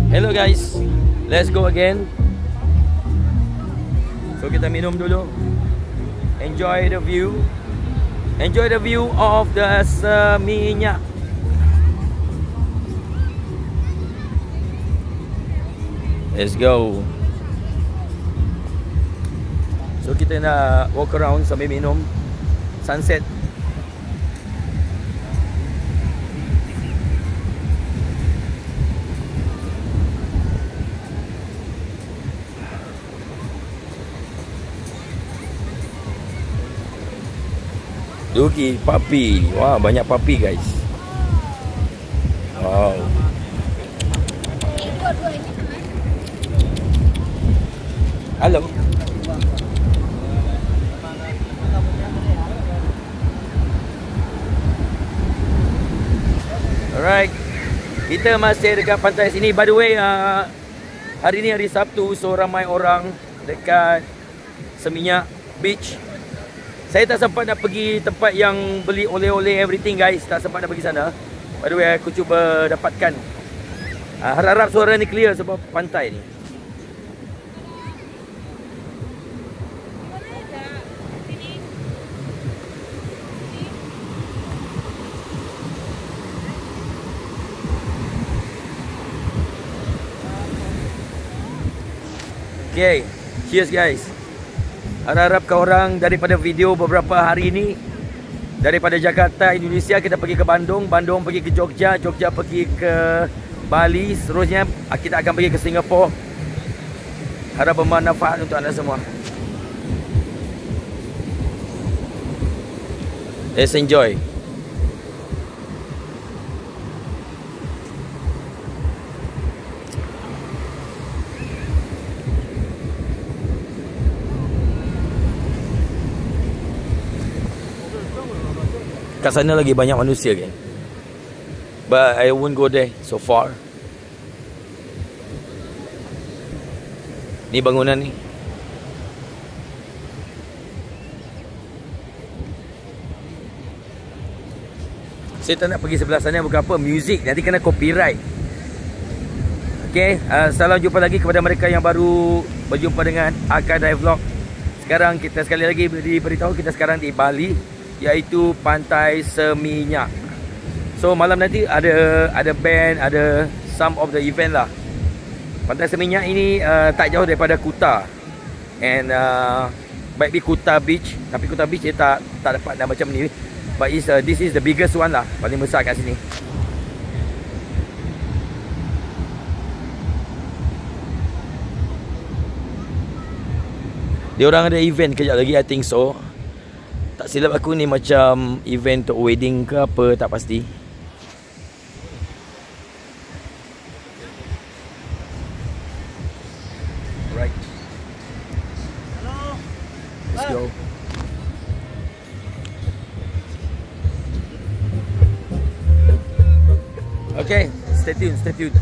Hello guys, let's go again. So kita minum dulu. Enjoy the view. Enjoy the view of the Seminyak. Let's go. So kita nak walk around sambil minum sunset. Duki, papi. Wah, banyak papi guys. Wow. Halo. Alright. Kita masih dekat pantai sini. By the way, hari ni hari Sabtu, so ramai orang dekat Seminyak Beach. Saya tak sempat nak pergi tempat yang beli oleh-oleh everything guys. Tak sempat nak pergi sana. By the way, aku cuba dapatkan. Harap-harap suara ni clear sebab pantai ni. Okay, cheers guys. Harap-harap korang daripada video beberapa hari ni, daripada Jakarta, Indonesia, kita pergi ke Bandung, Bandung pergi ke Jogja, Jogja pergi ke Bali, seterusnya kita akan pergi ke Singapura. Harap bermanfaat untuk anda semua. Let's enjoy. Kat sana lagi banyak manusia kan. But I won't go there so far. Ni bangunan ni. Saya tak nak pergi sebelah sana, bukan apa, muzik nanti kena copyright. Okay, salam jumpa lagi kepada mereka yang baru berjumpa dengan Akadai Vlog. Sekarang kita sekali lagi diberitahu kita sekarang di Bali, iaitu Pantai Seminyak. So malam nanti ada band, ada some of the event lah. Pantai Seminyak ini tak jauh daripada Kuta. And might be Kuta Beach, tapi Kuta Beach dia tak dapat dah macam ni. But this is the biggest one lah, paling besar kat sini. Dia orang ada event kejap lagi, I think so. Tak silap aku ni macam event untuk wedding ke apa, tak pasti. Alright. Hello. Let's go. Okay, stay tuned, stay tuned.